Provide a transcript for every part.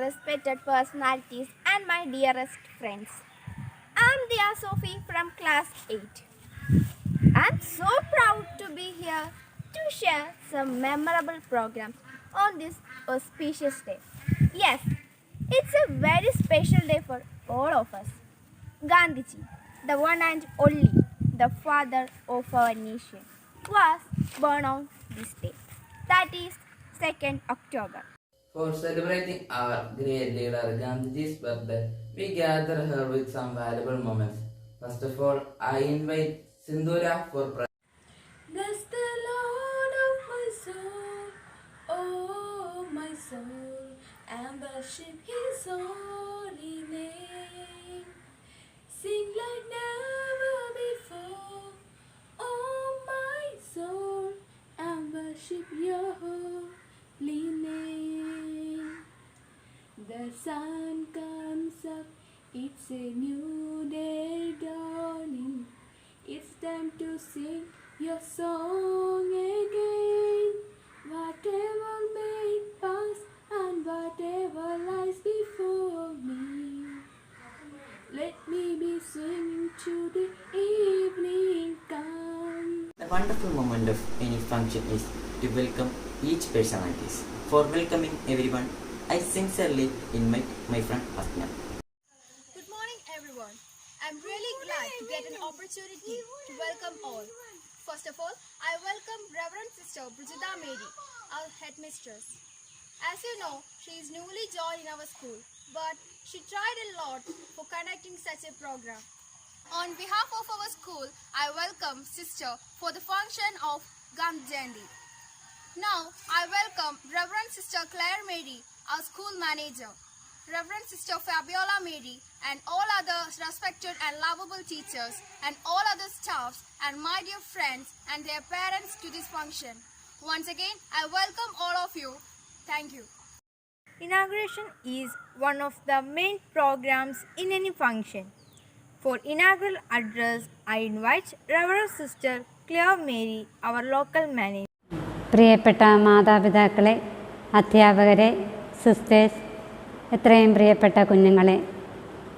respected personalities, and my dearest friends. I'm Dia Sophie from class 8. I'm so proud to be here to share some memorable programs on this auspicious day. Yes, it's a very special day for all of us. Gandhiji, the one and only, the father of our nation, was born on this day. That is 2nd October. For celebrating our great leader Gandhiji's birthday, we gather here with some valuable moments. First of all, I invite Sindhura for prayer. Bless the Lord of my soul, oh my soul, and worship His holy name. Sing like never before, oh my soul, and worship Your holy name. The sun comes up, it's a new day dawning. It's time to sing your song again. Whatever may pass and whatever lies before me, let me be singing to the evening come. The wonderful moment of any function is to welcome each personalities. For welcoming everyone, I sincerely invite my friend Asna. Good morning, everyone. I'm really glad to get an opportunity to welcome all. First of all, I welcome Reverend Sister Brigida Mary, our headmistress. As you know, she is newly joined in our school, but she tried a lot for conducting such a program. On behalf of our school, I welcome Sister for the function of Gandhi Jayanti. Now, I welcome Reverend Sister Claire Mary, our school manager, Reverend Sister Fabiola Mary, and all other respected and lovable teachers, and all other staffs, and my dear friends and their parents to this function. Once again, I welcome all of you. Thank you. Inauguration is one of the main programs in any function. For inaugural address, I invite Reverend Sister Claire Mary, our local manager. പ്രിയപ്പെട്ട മാതാപിതാക്കളെ, അധ്യാപകരെ, sisters, എത്രയും പ്രിയപ്പെട്ട കുഞ്ഞുങ്ങളെ,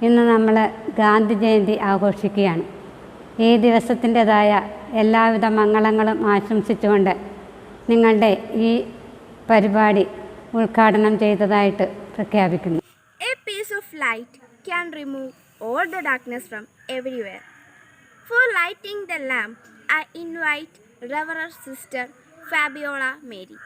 ഇന്ന് നമ്മൾ ഗാന്ധി ജയന്തി ആഘോഷിക്കുകയാണ്. ഈ ദിവസത്തിൻ്റെതായ എല്ലാവിധ മംഗളങ്ങളും ആശംസിച്ചുകൊണ്ട് നിങ്ങളുടെ ഈ പരിപാടി ഉദ്ഘാടനം ചെയ്തതായിട്ട് പ്രഖ്യാപിക്കുന്നു. A piece of light can remove all the darkness from everywhere. For lighting the lamp, I invite Reverend Sister Fabiola Mary.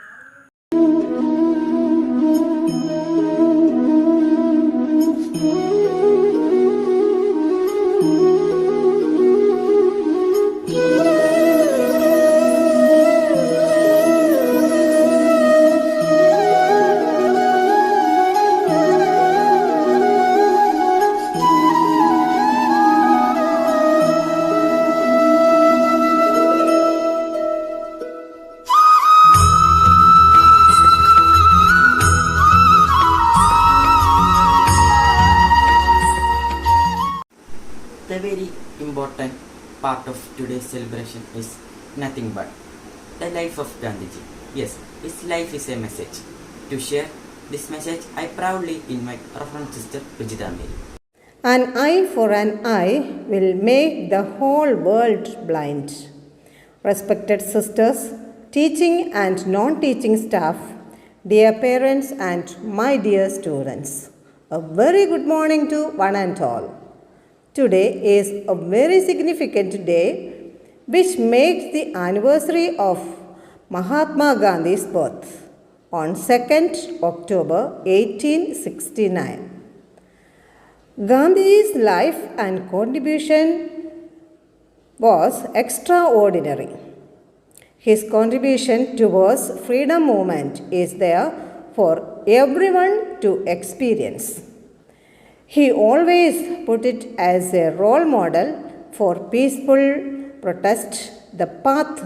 The very important part of today's celebration is nothing but the life of Gandhiji. Yes, his life is a message. To share this message, I proudly invite Reverend Sister Brigida Mary. An eye for an eye will make the whole world blind. Respected sisters, teaching and non-teaching staff, dear parents and my dear students, a very good morning to one and all. Today is a very significant day which makes the anniversary of Mahatma Gandhi's birth on 2nd October 1869. Gandhi's life and contribution was extraordinary. His contribution towards freedom movement is there for everyone to experience. He always put it as a role model for peaceful protest, the path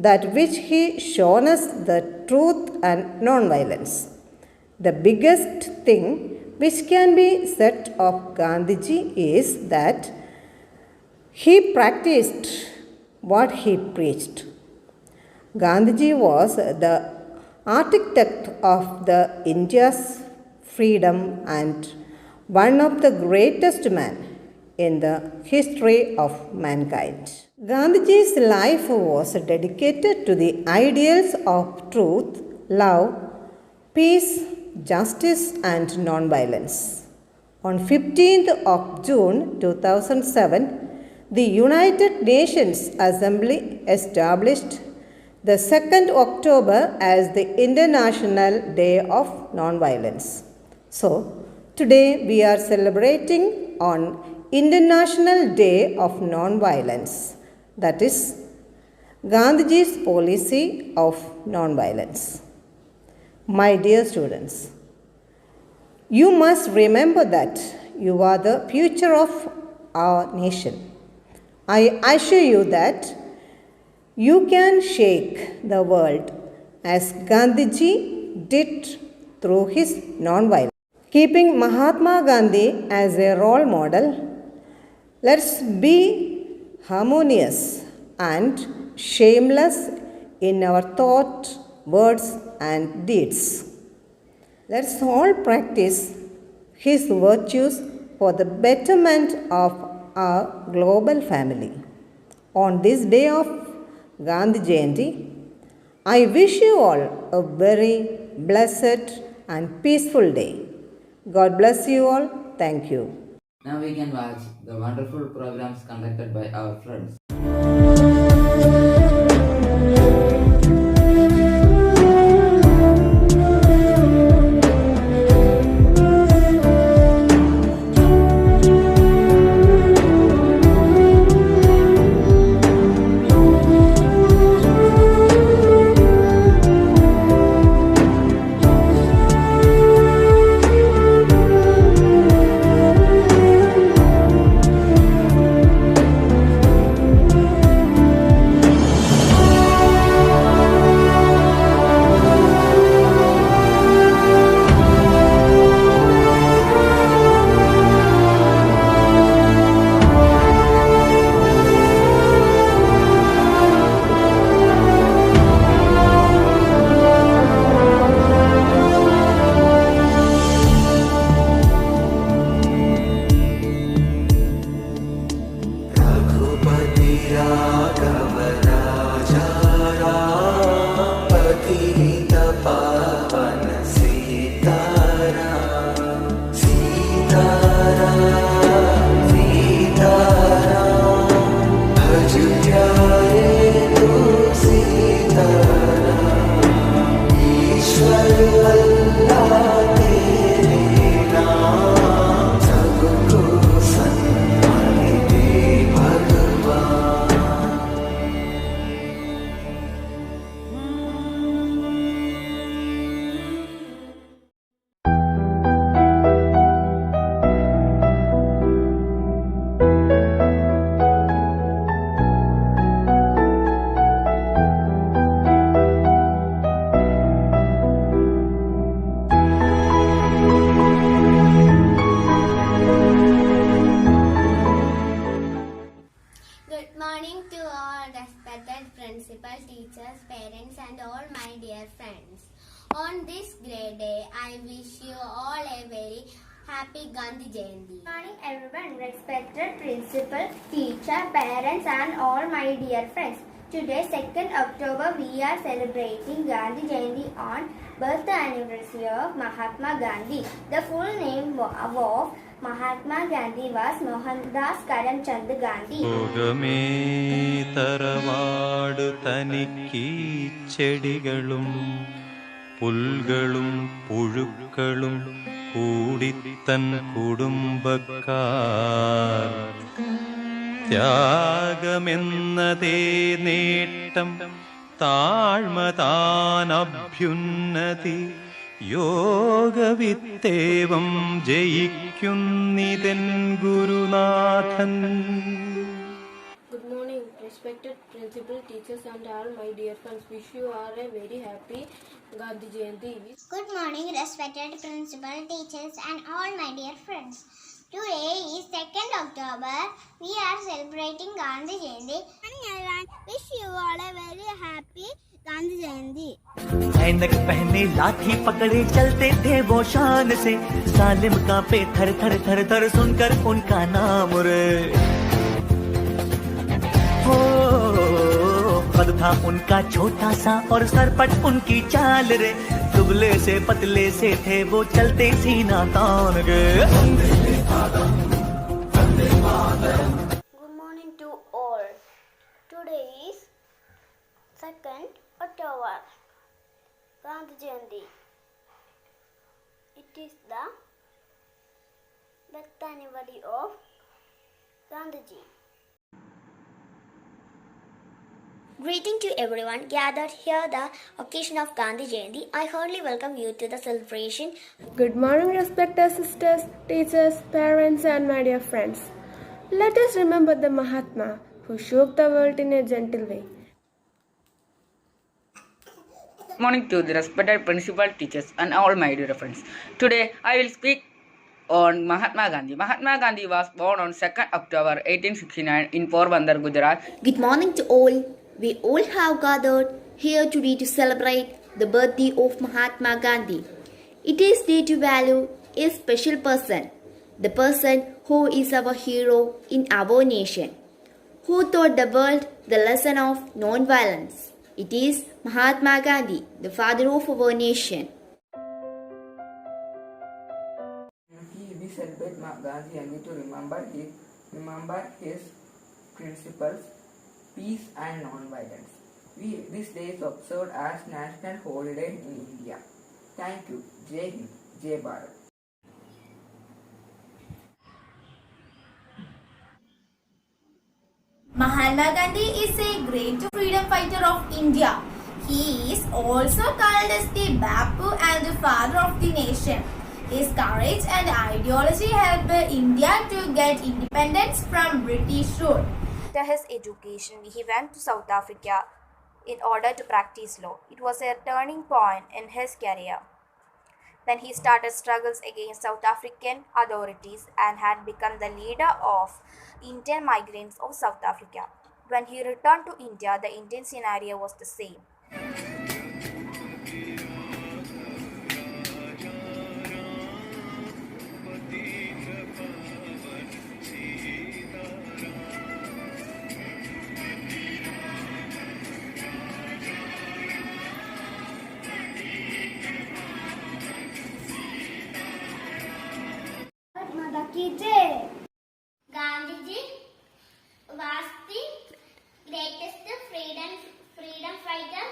that which he shown us the truth and non-violence. The biggest thing which can be said of Gandhiji is that he practiced what he preached. Gandhiji was the architect of the India's freedom, and one of the greatest men in the history of mankind. Gandhiji's life was dedicated to the ideals of truth, love, peace, justice, and non-violence. On 15th of June 2007, the United Nations Assembly established the 2nd October as the International Day of Non-Violence. So, today we are celebrating on International Day of Non-Violence, that is Gandhiji's policy of non-violence. My dear students, you must remember that you are the future of our nation. I assure you that you can shake the world as Gandhiji did through his non-violence. Keeping Mahatma Gandhi as a role model, let's be harmonious and shameless in our thought, words, and deeds. Let's all practice his virtues for the betterment of our global family. On this day of Gandhi Jayanti, I wish you all a very blessed and peaceful day. God bless you all. Thank you. Now we can watch the wonderful programs conducted by our friends. Good morning to all respected principal, teachers, parents and all my dear friends. On this great day, I wish you all a very happy Gandhi Jayanti. Good morning everyone, respected principal, teacher, parents and all my dear friends. Today 2nd October we are celebrating Gandhi Jayanti on birth anniversary of Mahatma Gandhi. The full name of Mahatma Gandhi was Mohandas Karamchand Gandhi. ലോകമേ തറവാട് തനിക്കീ ചെടികളും പുൽകളും പുഴുക്കളും കൂടിത്തൻ കുടുംബക്കാർ ത്യാഗമെന്നതേ നേട്ടം താഴ്മതാനഭ്യുന്നതി യോഗവിത്തേവം ജയിക്കുന്നിതൻ ഗുരുനാഥൻ. Good morning, respected principal, teachers and all my dear friends. Wish you all a very happy Gandhi Jayanti. Good morning, respected principal, teachers and all my dear friends. Today is 2nd October. We are celebrating Gandhi Jayanti. Wish you all a very happy Gandhi Jayanti. ऐनक पहने लाठी पकड़े चलते थे वो शान से, जालिम कांपे थर थर थर थर सुनकर उनका नाम रे। हो कद था उनका छोटा सा और सरपट उनकी चाल रे, दुबले से पतले से थे वो चलते सीना तान के। Good morning to all. Today is 2nd October, Gandhi Jayanti. It is the birth anniversary of Gandhiji. Greeting to everyone gathered here the occasion of Gandhi Jayanti. I heartily welcome you to the celebration. Good morning, respected sisters, teachers, parents, and my dear friends. Let us remember the Mahatma who shook the world in a gentle way. Good morning to the respected principal, teachers, and all my dear friends. Today, I will speak on Mahatma Gandhi. Mahatma Gandhi was born on 2nd October 1869 in Porbandar, Gujarat. Good morning to all. We all have gathered here today to celebrate the birthday of Mahatma Gandhi. It is day to value a special person, the person who is our hero in our nation, who taught the world the lesson of non-violence. It is Mahatma Gandhi, the father of our nation. We celebrate Gandhi Jayanti to remember his principles, peace and non-violence. This day is observed as national holiday in India. Thank you. Jai Hind, Jai Bharat. Mahatma Gandhi is a great freedom fighter of India. He is also called as the Bapu and the father of the nation. His courage and ideology helped India to get independence from British rule. After his education, he went to South Africa in order to practice law. It was a turning point in his career. Then he started struggles against South African authorities and had become the leader of Indian migrants of South Africa. When he returned to India, the Indian scenario was the same. Gandhiji was the greatest freedom fighter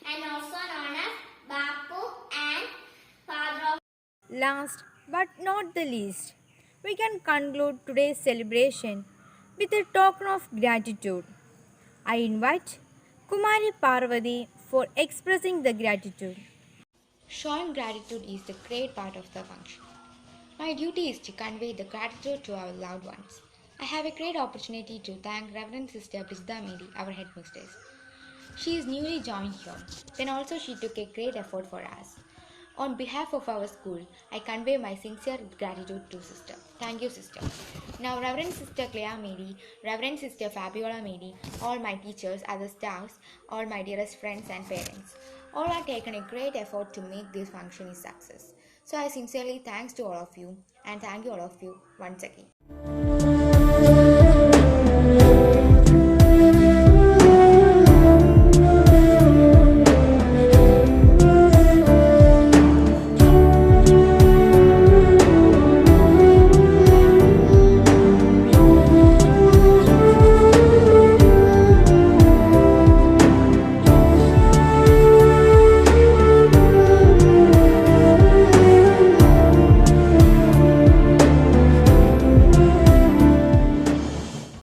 and also known as Bapu and father of. Last but not the least, we can conclude today's celebration with a token of gratitude. I invite Kumari Parvati for expressing the gratitude. Showing gratitude is the great part of the function. My duty is to convey the gratitude to our loved ones. I have a great opportunity to thank Reverend Sister Prisda Mary, our headmistress. She is newly joined here. Then also she took a great effort for us. On behalf of our school, I convey my sincere gratitude to Sister. Thank you, Sister. Now, Reverend Sister Clea Mary, Reverend Sister Fabiola Mary, all my teachers, other staffs, all my dearest friends and parents, all have taken a great effort to make this function a success. So I sincerely thanks to all of you and thank you all of you once again.